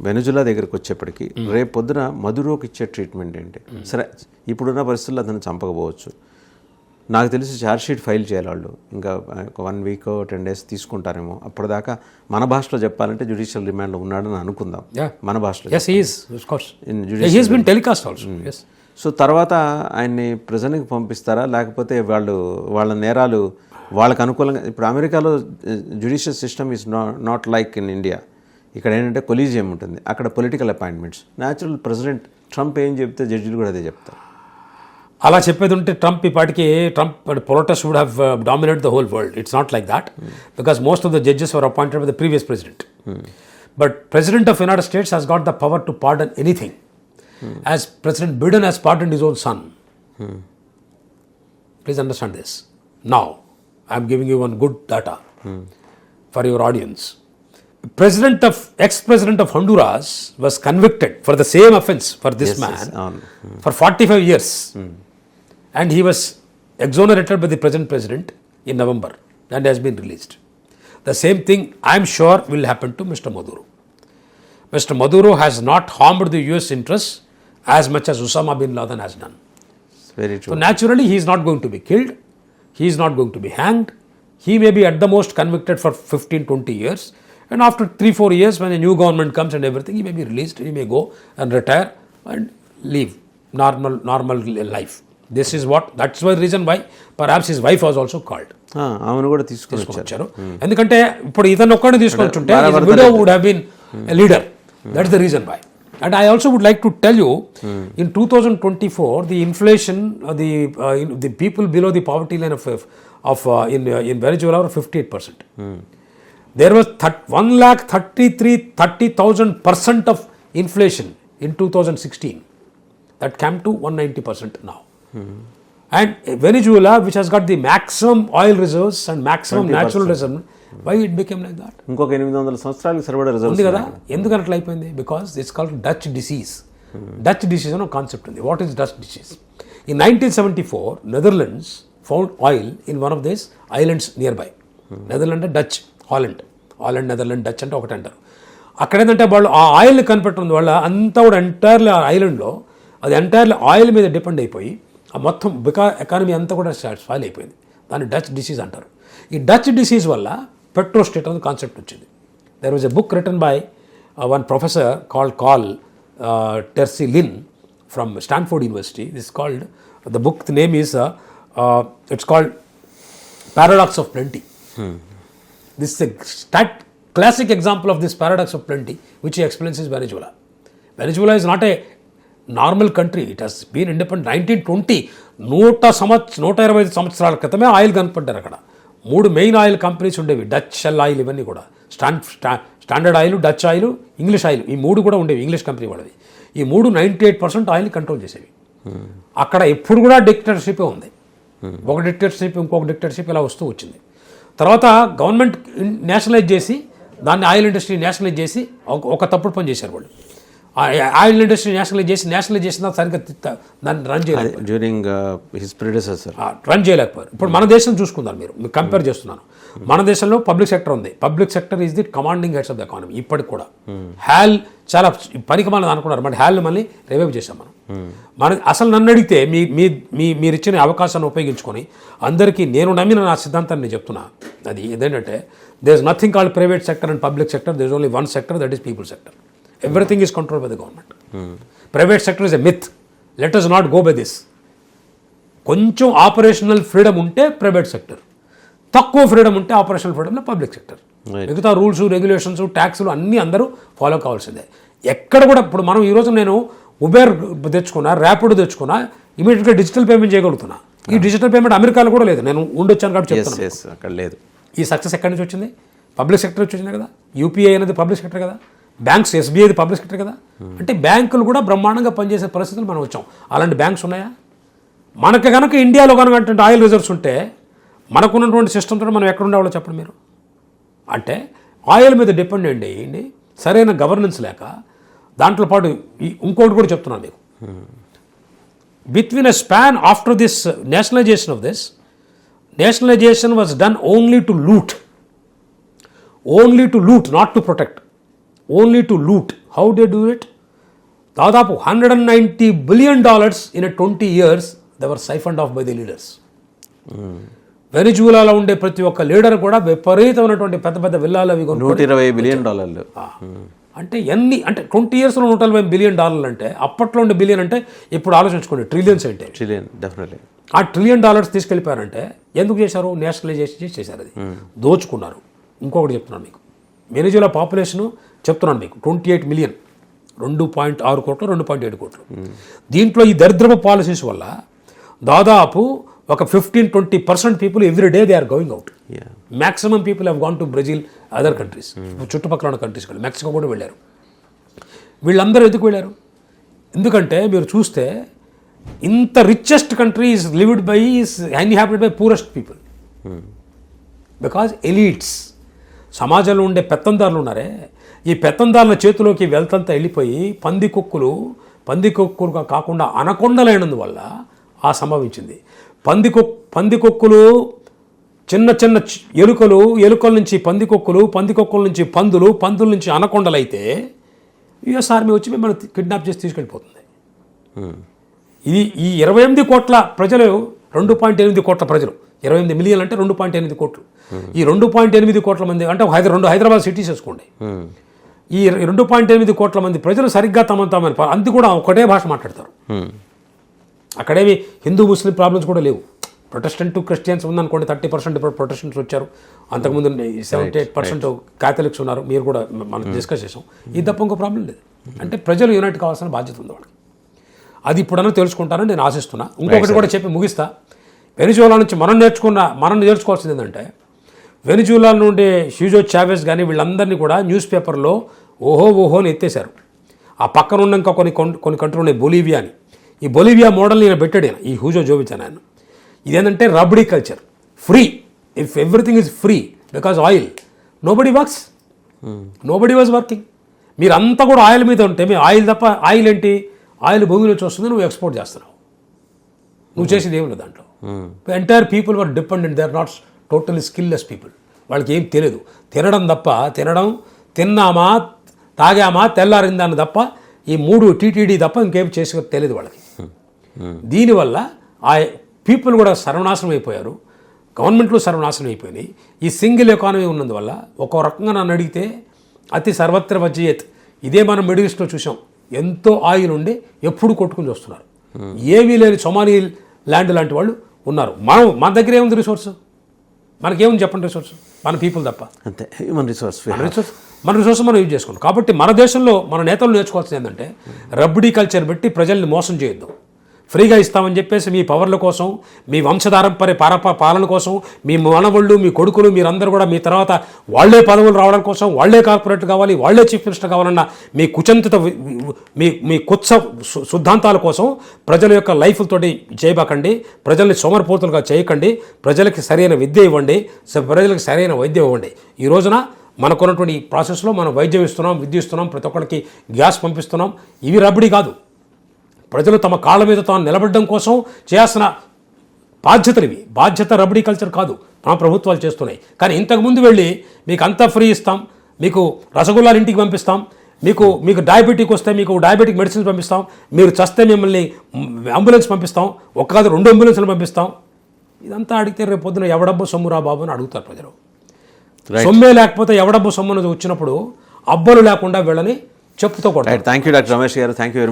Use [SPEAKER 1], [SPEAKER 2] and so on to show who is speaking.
[SPEAKER 1] వెనుజులా దగ్గరికి వచ్చేప్పటికి రేపు పొద్దున మధురోకి ఇచ్చే ట్రీట్మెంట్ ఏంటి? సరే ఇప్పుడున్న పరిస్థితుల్లో అతను చంపకపోవచ్చు, నాకు తెలిసి ఛార్జ్షీట్ ఫైల్ చేయాలి వాళ్ళు, ఇంకా ఒక 1 వీక్ 10 days తీసుకుంటారేమో. అప్పటిదాకా మన భాషలో చెప్పాలంటే జ్యుడిషియల్ రిమాండ్లో ఉన్నాడని అనుకుందాం. మన భాషలో సో తర్వాత ఆయన్ని ప్రిజన్కి పంపిస్తారా, లేకపోతే వాళ్ళ నేరాలు వాళ్ళకు అనుకూలంగా? ఇప్పుడు అమెరికాలో judicial system is not like in India. ఇక్కడ ఏంటంటే కొలీజియం ఉంటుంది, అక్కడ political appointments. Natural president Trump ఏం చెప్తే జడ్జిలు కూడా అదే చెప్తారు.
[SPEAKER 2] అలా చెప్పేది ఉంటే ట్రంప్ ఈ పాటికి protest would have dominated the whole world. It's not like that, because most of the judges were appointed by the previous president. But President of United States has got the power to pardon anything. As President Biden has pardoned his own son. Please understand this. Now, I am giving you one good data for your audience. Ex-president of Honduras was convicted for the same offense for this man for 45 years. And he was exonerated by the present president in November and has been released. The same thing I am sure will happen to Mr. Maduro. Mr. Maduro has not harmed the US interests as much as Osama bin Laden has done.
[SPEAKER 1] Very true.
[SPEAKER 2] So naturally he is not going to be killed. He is not going to be hanged. He may be at the most convicted for 15-20 years. And after 3-4 years, when a new government comes and everything, he may be released. He may go and retire and live normal life. This is what, that's the reason why perhaps his wife was also called.
[SPEAKER 1] ఆమెను కూడా తీసుకొచ్చారు.
[SPEAKER 2] ఎందుకంటే ఇప్పుడు ఇతను ఒక్కడిని తీసుకొచ్చుంటే his widow would have been a leader. That's the reason why. And I also would like to tell you, in 2024, the inflation, the people below the poverty line in Venezuela were 58%. There was 1,30,000% of inflation in 2016. That came to 190% now. And Venezuela, which has got the maximum oil reserves and maximum 20%. Natural reserves, why it became like that?
[SPEAKER 1] ఇంకొక 800 సంవత్సరాలకు సరిపడా reserves
[SPEAKER 2] ఉంది కదా. ఎందుకు అట్లా అయిపోయింది? Because it's called Dutch disease. Dutch disease అనే concept ఉంది. What is Dutch disease? In 1974 Netherlands found oil in one of this islands near by. Netherland Dutch, Holland, Netherland, Dutch అంటే ఒకటి అంటారు. అక్కడ ఏంటంటే వాళ్ళు ఆ ఆయిల్ని కనిపెట్టింది వాళ్ళ అంతా కూడా ఎంటైర్లీ ఆ ఐలాండ్లో అది ఎంటైర్లీ ఆయిల్ మీద డిపెండ్ అయిపోయి ఆ మొత్తం ఎకానమీ అంతా కూడా స్పాయిల్ అయిపోయింది. దాన్ని డచ్ డిసీజ్ అంటారు. ఈ డచ్ డిసీజ్ వల్ల పెట్రోస్టేట్ అనే కాన్సెప్ట్ వచ్చింది. There was a book written by one professor call Terry Lynn from Stanford University. This called the book name is it's called paradox of plenty. This is a classic example of this paradox of plenty, which he explains is Venezuela. Venezuela is not a normal country. It has been independent 1920. 120 సంవత్సరాల క్రితమే oil కనపడ్డారు అక్కడ. 3 main oil companies ఉండేవి. Dutch, shell oil, ఇవన్నీ కూడా standard oil, Dutch oil, English oil, ఈ 3 కూడా ఉండేవి. English company వాళ్ళవి. ఈ 3 98% ఆయిల్ కంట్రోల్ చేసేవి. అక్కడ ఎప్పుడు కూడా డిక్టేటర్షిప్ ఉంది. ఒక డిక్టేటర్షిప్ ఇంకొక డిక్టేటర్షిప్ ఇలా వస్తూ వచ్చింది. తర్వాత గవర్నమెంట్ నేషనలైజ్ చేసి దాన్ని ఆయిల్ ఇండస్ట్రీ నేషనలైజ్ చేసి ఒక తప్పుడు పని చేశారు వాళ్ళు. ఆయిల్ ఇండస్ట్రీ నేషనలైజ్ చేసిన సరిగ్గా దాన్ని రన్ చేయలేదు.
[SPEAKER 1] డ్యూరింగ్ హిస్ ప్రెడెసెసర్
[SPEAKER 2] రన్ చేయలేకపోయారు. ఇప్పుడు మన దేశం చూసుకుందాం, మీరు కంపేర్ చేస్తున్నాను. మన దేశంలో పబ్లిక్ సెక్టర్ ఉంది. Public sector is the commanding heads of the economy ఇప్పటికి కూడా. హ్యాల్ చాలా పనికి మనం అనుకున్నారు, బట్ హ్యాల్ మళ్ళీ రివైవ్ చేసాం మనం. అసలు నన్ను అడిగితే మీరు ఇచ్చిన అవకాశాన్ని ఉపయోగించుకొని అందరికీ నేను నమ్మిన నా సిద్ధాంతాన్ని నేను చెప్తున్నా. అది ఏదేంటంటే there is nothing called private sector and public sector. There is only one sector, that is people sector. Everything is controlled by the government. Private sector is a myth. Let us not go by this. కొంచెం operational freedom ఉంటే private sector, తక్కువ freedom ఉంటే operational ఫ్రీడమ్లో public sector. మిగతా rules, regulations, ట్యాక్సులు అన్నీ అందరూ follow కావాల్సిందే. ఎక్కడ కూడా ఇప్పుడు మనం ఈరోజు నేను ఉబేర్ తెచ్చుకున్నా, ర్యాపిడో తెచ్చుకున్నా, ఇమీడియట్గా డిజిటల్ పేమెంట్ చేయగలుగుతున్నా. ఈ డిజిటల్ పేమెంట్ అమెరికాలో కూడా లేదు. నేను ఉండొచ్చాను కాబట్టి చెప్తాను,
[SPEAKER 1] అక్కడ లేదు.
[SPEAKER 2] ఈ సక్సెస్ ఎక్కడి నుంచి వచ్చింది? పబ్లిక్ సెక్టర్ నుంచి వచ్చింది కదా. యూపీఐ అనేది పబ్లిక్ సెక్టర్ కదా. బ్యాంక్స్, ఎస్బీఐ పబ్లిక్ సెక్టర్ కదా. అంటే బ్యాంకులు కూడా బ్రహ్మాండంగా పనిచేసే పరిస్థితులు మనం వచ్చాం. అలాంటి బ్యాంక్స్ ఉన్నాయా? మనకు కనుక ఇండియాలో కనుక ఆయిల్ రిజర్వ్స్ ఉంటే మనకున్నటువంటి సిస్టమ్తో మనం ఎక్కడ ఉండేవాళ్ళో చెప్పండి మీరు. అంటే ఆయిల్ మీద డిపెండెంట్ అయ్యింది, సరైన గవర్నెన్స్ లేక. దాంట్లో పాటు ఇంకోటి కూడా చెప్తున్నాను మీకు. Between a span after this nationalization was done only to loot, not to protect. Only to loot. How they do it? దాదాపు $190 billion in 20 years they were siphoned off by the leaders. వెనిజులాలో ఉండే ప్రతి ఒక్క leader కూడా విపరీతమైనటువంటి పెద్ద పెద్ద విల్లాలు అవి
[SPEAKER 1] $120 billion.
[SPEAKER 2] అంటే ఎన్ని అంటే 20 yearsలో $120 billion అంటే అప్పట్లో ఉండే బిలియన్ అంటే ఇప్పుడు ఆలోచించుకోండి ట్రిలియన్స్ అంటే.
[SPEAKER 1] Trillion definitely.
[SPEAKER 2] ఆ $1 trillion తీసుకెళ్ళిపోయారంటే ఎందుకు చేశారు? నేషనలైజేషన్ చేశారు, అది దోచుకున్నారు. ఇంకొకటి చెప్తున్నాను మీకు, వెనిజులా పాపులేషన్ చెప్తున్నాను మీకు 28 million, 2.6 కోట్లు 2.7 కోట్లు. దీంట్లో ఈ దరిద్రపు పాలసీస్ వల్ల దాదాపు ఒక 15-20% people every day they are going out. Maximum people have gone to Brazil, other countries, చుట్టుపక్కల ఉన్న కంట్రీస్ కూడా, మెక్సికో కూడా వెళ్ళారు. వీళ్ళందరూ ఎందుకు వెళ్ళారు? ఎందుకంటే మీరు చూస్తే ఇంత richest country is lived by is inhabited by poorest people. Because elites, సమాజంలో ఉండే పెత్తందారులు ఉన్నారే, ఈ పెత్తందారుల చేతిలోకి వెల్తంతా వెళ్ళిపోయి పందికొక్కులుగా కాకుండా అనకొండలైనందువల్ల ఆ సంభవించింది. పందికొక్కులు చిన్న చిన్న ఎలుకల నుంచి పందికొక్కుల నుంచి పందుల నుంచి అనకొండలైతే యుఎస్ ఆర్మీ వచ్చి మిమ్మల్ని కిడ్నాప్ చేసి తీసుకెళ్ళిపోతుంది. ఇది ఈ 28 కోట్ల ప్రజలు, 2.8 కోట్ల ప్రజలు, 28 million అంటే 2.8 కోట్లు. ఈ 2.8 కోట్ల మంది అంటే 2 హైదరాబాద్ సిటీస్ వేసుకోండి. ఈ 2.8 కోట్ల మంది ప్రజలు సరిగ్గా తమని అంది కూడా ఒకటే భాష మాట్లాడతారు. అక్కడేమి హిందూ ముస్లిం ప్రాబ్లమ్స్ కూడా లేవు. ప్రొటెస్టెంట్ క్రిస్టియన్స్ ఉందనుకోండి, 30% ఇప్పుడు ప్రొటెస్టెంట్స్ వచ్చారు. అంతకుముందు 78% క్యాథలిక్స్ ఉన్నారు. మీరు కూడా మనం డిస్కస్ చేసాం. ఇది తప్ప ఇంకో ప్రాబ్లం లేదు. అంటే ప్రజలు యునైట్ కావాల్సిన బాధ్యత ఉంది వాళ్ళకి. అది ఇప్పుడన్నా తెలుసుకుంటారని నేను ఆశిస్తున్నా. ఇంకొకటి కూడా చెప్పి ముగిస్తా. వెనిజులా నుంచి మనం నేర్చుకోవాల్సింది ఏంటంటే, వెనిజులా నుండి హ్యూగో చావెజ్ కానీ వీళ్ళందరినీ కూడా న్యూస్ పేపర్లో ఓహో అని ఎత్తేశారు. ఆ పక్కన ఉన్న ఇంకా కొన్ని కంట్రీలు ఉన్నాయి, బొలీవియా అని. ఈ బొలీవియా మోడల్ని నేను పెట్టాడు ఈ హ్యూగో జోవిచ్ అని ఆయన. ఇదేంటంటే rabdi culture, free, if everything is free because oil, nobody works, nobody was working. మీరంతా కూడా ఆయిల్ మీద ఉంటే, మీ ఆయిల్ తప్ప, ఆయిల్ ఏంటి? ఆయిల్ భూమి నుంచి వస్తుంది, నువ్వు ఎక్స్పోర్ట్ చేస్తున్నావు, నువ్వు చేసేది ఏమి లేదు దాంట్లో. Entire people were dependent, they are not totally skilless people. వాళ్ళకి ఏం తెలియదు, తిన్నామా తాగామా తెల్లారిందాన్ని తప్ప, ఈ 3 టీటీడీ తప్ప ఇంకేం చేసి తెలియదు వాళ్ళకి. దీనివల్ల ఆ పీపుల్ కూడా సర్వనాశనం అయిపోయారు, గవర్నమెంట్లు సర్వనాశనం అయిపోయినాయి. ఈ సింగిల్ ఎకానమీ ఉన్నందువల్ల ఒక రకంగా నన్ను అడిగితే అతి సర్వత్ర వజ్జయత్, ఇదే మనం మిడిల్ ఈస్ట్లో చూసాం. ఎంతో ఆయిల్ ఉండి ఎప్పుడు కొట్టుకుని వస్తున్నారు. ఏమీ లేని సొమాలి ల్యాండ్ లాంటి వాళ్ళు ఉన్నారు. మన దగ్గర ఏముంది రిసోర్స్? మనకేముంది చెప్పండి రిసోర్స్? మన పీపుల్ తప్ప.
[SPEAKER 1] అంతే, హ్యూమన్ రిసోర్స్.
[SPEAKER 2] మన రిసోర్స్ మనం యూజ్ చేసుకున్నాం. కాబట్టి మన దేశంలో మన నేతలు నేర్చుకోవాల్సింది ఏంటంటే, రబ్డీ కల్చర్ పెట్టి ప్రజల్ని మోసం చేయొద్దు. ఫ్రీగా ఇస్తామని చెప్పేసి మీ పవర్ల కోసం, మీ వంశధారంపరి పాలన కోసం, మీ మనవళ్ళు, మీ కొడుకులు, మీరందరూ కూడా మీ తర్వాత వాళ్లే పదవులు రావడం కోసం, వాళ్లే కార్పొరేట్ కావాలి, వాళ్లే చీఫ్ మినిస్టర్ కావాలన్న మీ కుచంతిత మీ కుత్స సిద్ధాంతాల కోసం ప్రజల యొక్క లైఫ్లతోటి చేయబాకండి. ప్రజల్ని సోమరిపోతులుగా చేయకండి. ప్రజలకి సరైన విద్య ఇవ్వండి, ప్రజలకు సరైన వైద్యం ఇవ్వండి. ఈ రోజున మనకున్నటువంటి ప్రాసెస్లో మనం వైద్యం ఇస్తున్నాం, విద్య ఇస్తున్నాం, ప్రతి ఒక్కరికి గ్యాస్ పంపిస్తున్నాం. ఇవి రబ్బడీ కాదు. ప్రజలు తమ కాళ్ళ మీద తాను నిలబడడం కోసం చేయాల్సిన బాధ్యతలు ఇవి. బాధ్యత రబ్బడీ కల్చర్ కాదు, మన ప్రభుత్వాలు చేస్తున్నాయి. కానీ ఇంతకుముందు వెళ్ళి మీకు అంతా ఫ్రీ ఇస్తాం, మీకు రసగుల్లాలు ఇంటికి పంపిస్తాం, మీకు డయాబెటిక్ వస్తే మీకు డయాబెటిక్ మెడిసిన్స్ పంపిస్తాం, మీరు చస్తే మిమ్మల్ని అంబులెన్స్ పంపిస్తాం, ఒక కాదు 2 అంబులెన్స్లు పంపిస్తాం. ఇదంతా అడిగితే రేపు పొద్దున ఎవడబ్బు సొమ్మురా బాబు అని అడుగుతారు ప్రజలు. సొమ్మే లేకపోతే ఎవడబ్బు సొమ్మును వచ్చినప్పుడు అబ్బలు లేకుండా వీళ్ళని చెప్పుతో కూడా.
[SPEAKER 1] థ్యాంక్ యూ డాక్టర్ రమేష్ గారు, థ్యాంక్ యూ వెరీ మచ్.